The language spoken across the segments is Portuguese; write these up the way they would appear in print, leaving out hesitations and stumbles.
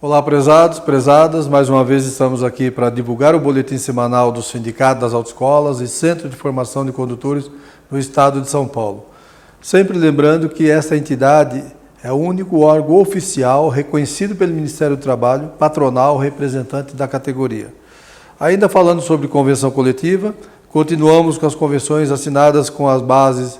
Olá, prezados, prezadas, mais uma vez estamos aqui para divulgar o boletim semanal do Sindicato das Autoescolas e Centro de Formação de Condutores no Estado de São Paulo. Sempre lembrando que esta entidade é o único órgão oficial reconhecido pelo Ministério do Trabalho, patronal, representante da categoria. Ainda falando sobre convenção coletiva, continuamos com as convenções assinadas com as bases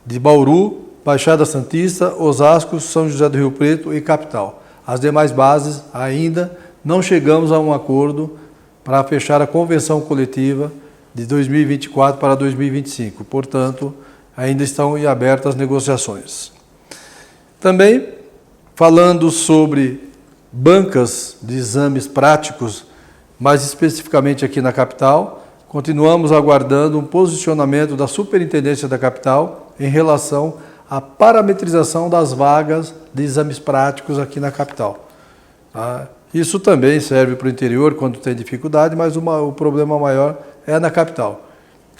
de Bauru, Baixada Santista, Osasco, São José do Rio Preto e Capital. As demais bases ainda não chegamos a um acordo para fechar a convenção coletiva de 2024 para 2025. Portanto, ainda estão em abertas negociações. Também, falando sobre bancas de exames práticos, mais especificamente aqui na capital, continuamos aguardando um posicionamento da Superintendência da Capital em relação à parametrização das vagas de exames práticos aqui na capital. Tá? Isso também serve para o interior quando tem dificuldade, mas o problema maior é na capital.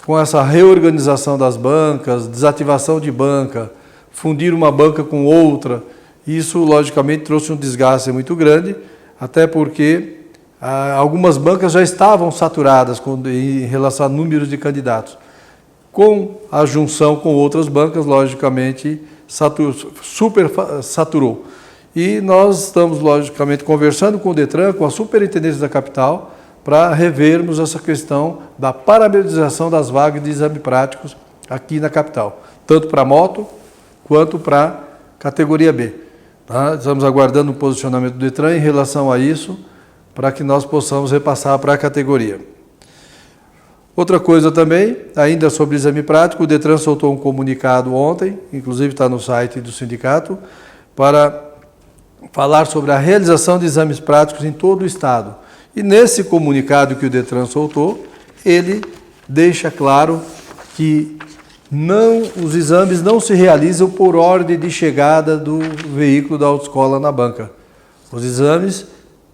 Com essa reorganização das bancas, desativação de banca, fundir uma banca com outra, isso logicamente trouxe um desgaste muito grande, até porque algumas bancas já estavam saturadas em relação a números de candidatos. Com a junção com outras bancas, logicamente, super saturou. E nós estamos, logicamente, conversando com o Detran, com a Superintendência da Capital, para revermos essa questão da parametrização das vagas de exame práticos aqui na capital, tanto para moto quanto para categoria B. Tá? Estamos aguardando o posicionamento do Detran em relação a isso, para que nós possamos repassar para a categoria. Outra coisa também, ainda sobre exame prático, o Detran soltou um comunicado ontem, inclusive está no site do sindicato, para falar sobre a realização de exames práticos em todo o estado. E nesse comunicado que o Detran soltou, ele deixa claro que os exames não se realizam por ordem de chegada do veículo da autoescola na banca. Os exames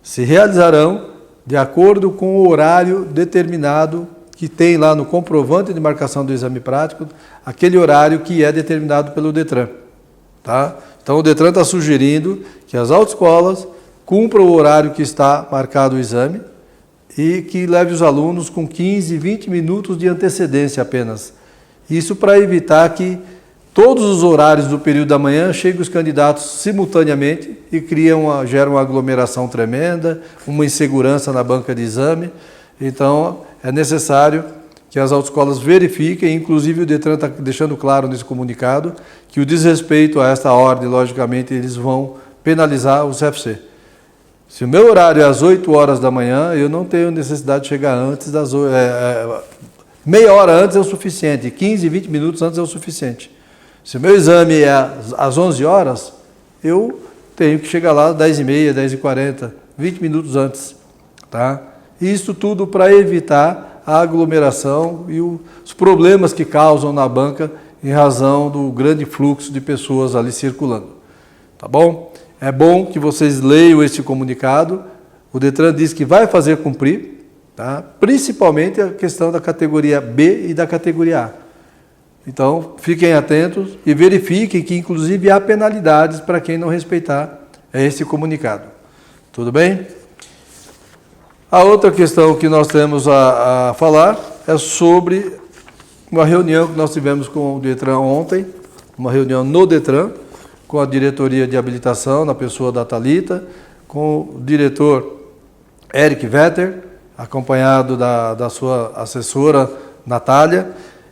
se realizarão de acordo com o horário determinado que tem lá no comprovante de marcação do exame prático, aquele horário que é determinado pelo Detran. Tá? Então o Detran está sugerindo que as autoescolas cumpram o horário que está marcado o exame e que leve os alunos com 15, 20 minutos de antecedência apenas. Isso para evitar que todos os horários do período da manhã cheguem os candidatos simultaneamente e geram uma aglomeração tremenda, uma insegurança na banca de exame. Então, é necessário que as autoescolas verifiquem, inclusive o Detran está deixando claro nesse comunicado, que o desrespeito a esta ordem, logicamente, eles vão penalizar o CFC. Se o meu horário é às 8 horas da manhã, eu não tenho necessidade de chegar antes das 8. Meia hora antes é o suficiente, 15, 20 minutos antes é o suficiente. Se o meu exame é às 11 horas, eu tenho que chegar lá às 10h30, 10h40, 20 minutos antes. Tá? Isso tudo para evitar a aglomeração e os problemas que causam na banca em razão do grande fluxo de pessoas ali circulando. Tá bom? É bom que vocês leiam este comunicado. O Detran diz que vai fazer cumprir, tá? Principalmente a questão da categoria B e da categoria A. Então, fiquem atentos e verifiquem que, inclusive, há penalidades para quem não respeitar esse comunicado. Tudo bem? A outra questão que nós temos a falar é sobre uma reunião que nós tivemos com o Detran ontem, uma reunião no Detran, com a diretoria de habilitação, na pessoa da Thalita, com o diretor Eric Vetter, acompanhado da sua assessora Natália,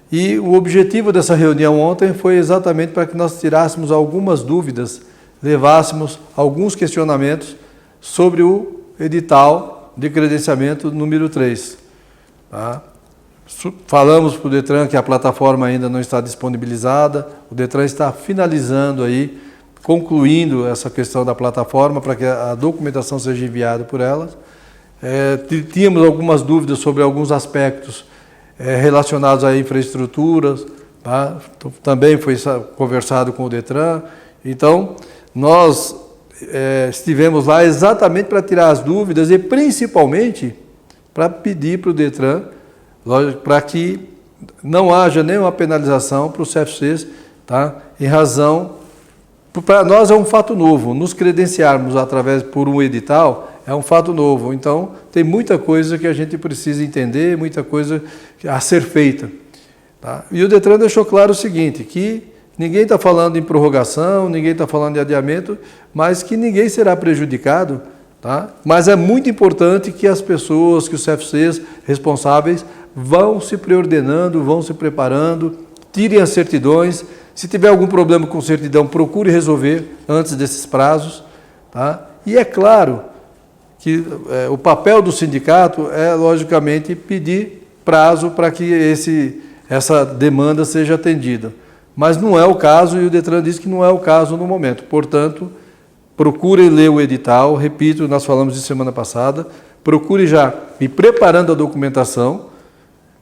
e o objetivo dessa reunião ontem foi exatamente para que nós tirássemos algumas dúvidas, levássemos alguns questionamentos sobre o edital de credenciamento número 3. Tá? Falamos para o Detran que a plataforma ainda não está disponibilizada, o Detran está finalizando aí, concluindo essa questão da plataforma para que a documentação seja enviada por elas. Tínhamos algumas dúvidas sobre alguns aspectos relacionados a infraestruturas, tá? Também foi conversado com o Detran. Então, nós estivemos lá exatamente para tirar as dúvidas e principalmente para pedir para o Detran para que não haja nenhuma penalização para os CFCs, tá? Em razão para nós é um fato novo. Nos credenciarmos por um edital é um fato novo. Então, tem muita coisa que a gente precisa entender, muita coisa a ser feita. Tá? E o Detran deixou claro o seguinte, que ninguém está falando em prorrogação, ninguém está falando de adiamento, mas que ninguém será prejudicado. Tá? Mas é muito importante que as pessoas, que os CFCs responsáveis vão se preordenando, vão se preparando, tirem as certidões. Se tiver algum problema com certidão, procure resolver antes desses prazos. Tá? E é claro que o papel do sindicato é, logicamente, pedir prazo para que essa demanda seja atendida. Mas não é o caso, e o Detran diz que não é o caso no momento. Portanto, procure ler o edital, repito, nós falamos de semana passada, procure já ir preparando a documentação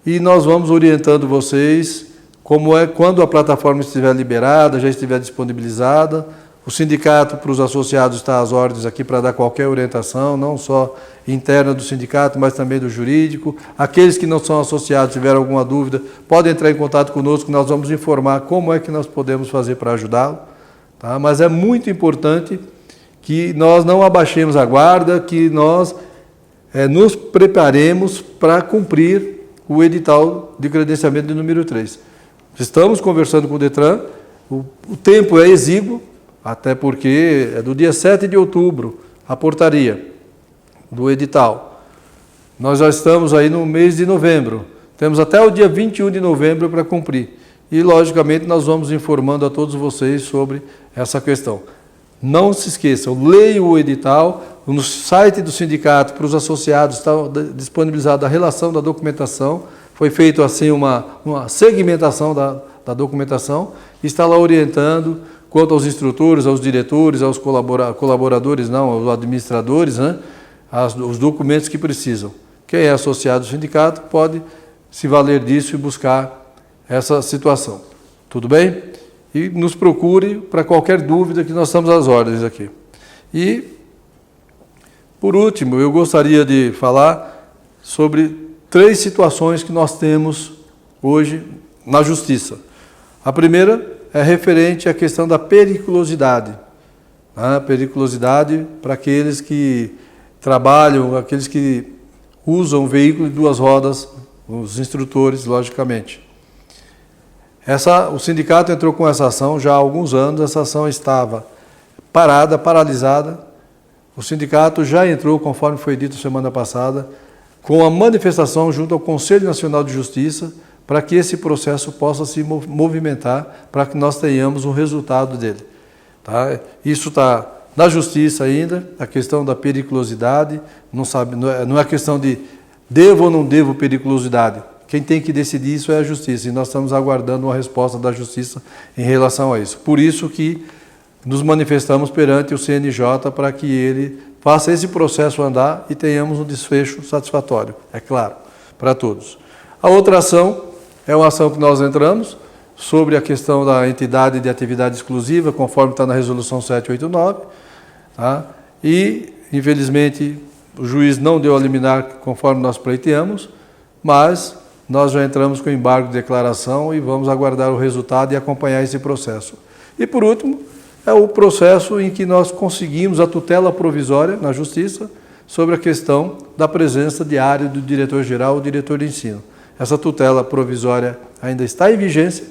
e nós vamos orientando vocês quando a plataforma estiver liberada, já estiver disponibilizada. O sindicato, para os associados, está às ordens aqui para dar qualquer orientação, não só interna do sindicato, mas também do jurídico. Aqueles que não são associados, tiveram alguma dúvida, podem entrar em contato conosco, nós vamos informar como é que nós podemos fazer para ajudá-lo. Tá? Mas é muito importante que nós não abaixemos a guarda, que nós nos preparemos para cumprir o edital de credenciamento de número 3. Estamos conversando com o Detran, o tempo é exíguo, até porque é do dia 7 de outubro a portaria do edital. Nós já estamos aí no mês de novembro, temos até o dia 21 de novembro para cumprir. E, logicamente, nós vamos informando a todos vocês sobre essa questão. Não se esqueçam, leiam o edital, no site do sindicato, para os associados, está disponibilizada a relação da documentação, foi feita assim uma segmentação da documentação, está lá orientando quanto aos instrutores, aos diretores, aos colaboradores, não, aos administradores, né, os documentos que precisam. Quem é associado ao sindicato pode se valer disso e buscar essa situação. Tudo bem? E nos procure para qualquer dúvida que nós estamos às ordens aqui. E, por último, eu gostaria de falar sobre 3 situações que nós temos hoje na Justiça. A primeira é referente à questão da periculosidade. A periculosidade para aqueles que trabalham, aqueles que usam veículo de 2 rodas, os instrutores, logicamente. O sindicato entrou com essa ação já há alguns anos, essa ação estava paralisada. O sindicato já entrou, conforme foi dito semana passada, com a manifestação junto ao Conselho Nacional de Justiça, para que esse processo possa se movimentar, para que nós tenhamos um resultado dele. Tá? Isso está na Justiça ainda, a questão da periculosidade, não é questão de devo ou não devo periculosidade. Quem tem que decidir isso é a Justiça, e nós estamos aguardando uma resposta da Justiça em relação a isso. Por isso que nos manifestamos perante o CNJ para que ele faça esse processo andar e tenhamos um desfecho satisfatório, é claro, para todos. A outra ação é uma ação que nós entramos sobre a questão da entidade de atividade exclusiva, conforme está na Resolução 789, tá? E, infelizmente, o juiz não deu a liminar conforme nós pleiteamos, mas nós já entramos com embargo de declaração e vamos aguardar o resultado e acompanhar esse processo. E, por último, é o processo em que nós conseguimos a tutela provisória na Justiça sobre a questão da presença diária do diretor-geral ou diretor de ensino. Essa tutela provisória ainda está em vigência,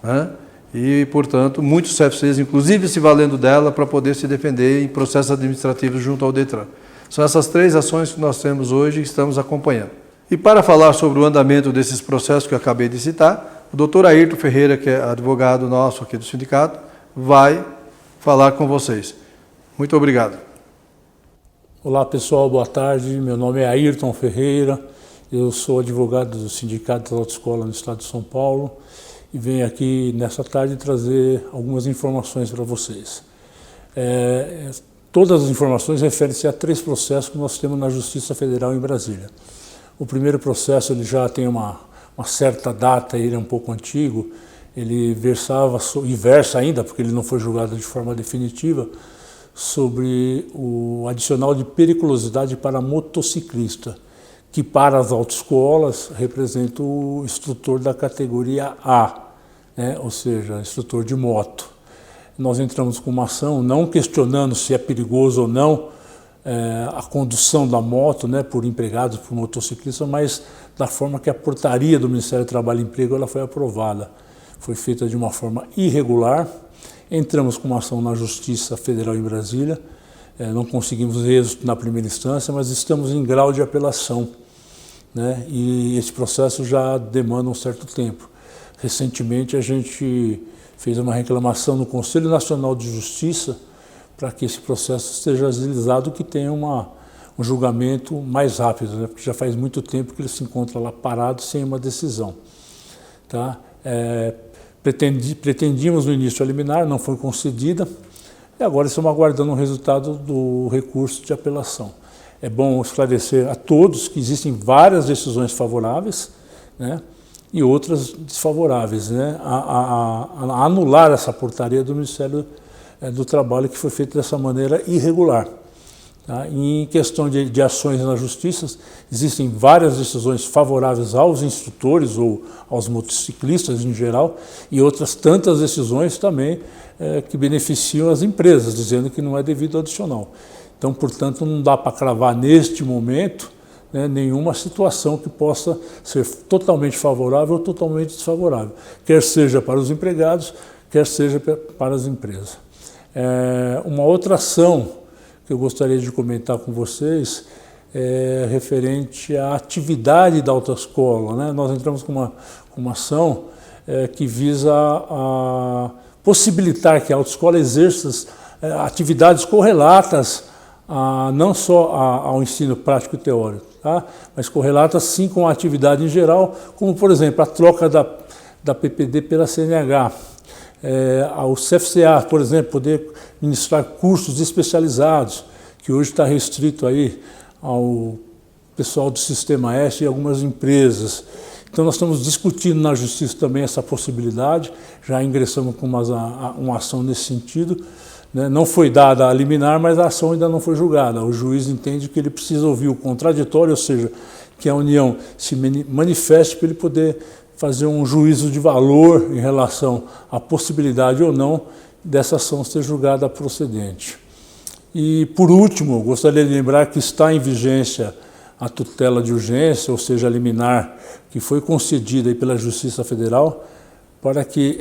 né? E, portanto, muitos CFCs, inclusive, se valendo dela para poder se defender em processos administrativos junto ao Detran. São essas 3 ações que nós temos hoje e estamos acompanhando. E para falar sobre o andamento desses processos que eu acabei de citar, o doutor Ayrton Ferreira, que é advogado nosso aqui do sindicato, vai falar com vocês. Muito obrigado. Olá pessoal, boa tarde. Meu nome é Ayrton Ferreira, eu sou advogado do Sindicato da Autoescola no Estado de São Paulo e venho aqui nessa tarde trazer algumas informações para vocês. Todas as informações referem-se a 3 processos que nós temos na Justiça Federal em Brasília. O primeiro processo ele já tem uma certa data, ele é um pouco antigo, ele versava e versa ainda, porque ele não foi julgado de forma definitiva, sobre o adicional de periculosidade para motociclista, que para as autoescolas representa o instrutor da categoria A, né? Ou seja, instrutor de moto. nós entramos com uma ação, não questionando se é perigoso ou não a condução da moto, né, por empregados, por motociclistas, mas da forma que a portaria do Ministério do Trabalho e Emprego ela foi aprovada. Foi feita de uma forma irregular. Entramos com uma ação na Justiça Federal em Brasília, não conseguimos êxito na primeira instância, mas estamos em grau de apelação, né? E esse processo já demanda um certo tempo. Recentemente a gente fez uma reclamação no Conselho Nacional de Justiça para que esse processo esteja agilizado, que tenha um julgamento mais rápido, né? Porque já faz muito tempo que ele se encontra lá parado sem uma decisão. Tá? Pretendíamos no início a liminar, não foi concedida, e agora estamos aguardando o resultado do recurso de apelação. É bom esclarecer a todos que existem várias decisões favoráveis, né, e outras desfavoráveis, né, a anular essa portaria do Ministério do Trabalho, que foi feita dessa maneira irregular. Tá? Em questão de ações na Justiça, existem várias decisões favoráveis aos instrutores ou aos motociclistas em geral, e outras tantas decisões também que beneficiam as empresas, dizendo que não é devido adicional. Então, portanto, não dá para cravar neste momento, né, nenhuma situação que possa ser totalmente favorável ou totalmente desfavorável, quer seja para os empregados, quer seja para as empresas. Uma outra ação que eu gostaria de comentar com vocês é referente à atividade da autoescola, né? Nós entramos com uma ação que visa possibilitar que a autoescola exerça atividades correlatas não só ao ensino prático e teórico, tá? Mas correlatas sim com a atividade em geral, como por exemplo a troca da PPD pela CNH, ao CFCA, por exemplo, poder ministrar cursos especializados, que hoje está restrito aí ao pessoal do Sistema S e algumas empresas. Então nós estamos discutindo na Justiça também essa possibilidade, já ingressamos com uma ação nesse sentido, né? Não foi dada a liminar, mas a ação ainda não foi julgada. O juiz entende que ele precisa ouvir o contraditório, ou seja, que a União se manifeste para ele poder fazer um juízo de valor em relação à possibilidade ou não dessa ação ser julgada procedente. E, por último, gostaria de lembrar que está em vigência a tutela de urgência, ou seja, a liminar, que foi concedida aí pela Justiça Federal, para que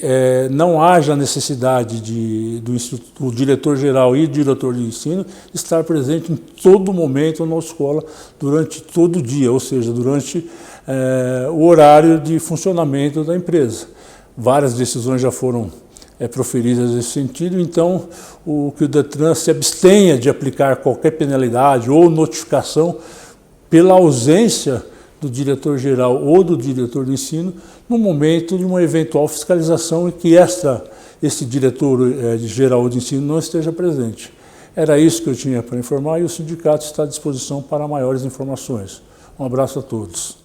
não haja necessidade do diretor-geral e diretor de ensino estar presente em todo momento na escola, durante todo o dia, ou seja, durante o horário de funcionamento da empresa. Várias decisões já foram proferidas nesse sentido, então que o Detran se abstenha de aplicar qualquer penalidade ou notificação pela ausência do diretor-geral ou do diretor de ensino no momento de uma eventual fiscalização e que esse diretor-geral de ensino não esteja presente. Era isso que eu tinha para informar e o sindicato está à disposição para maiores informações. Um abraço a todos.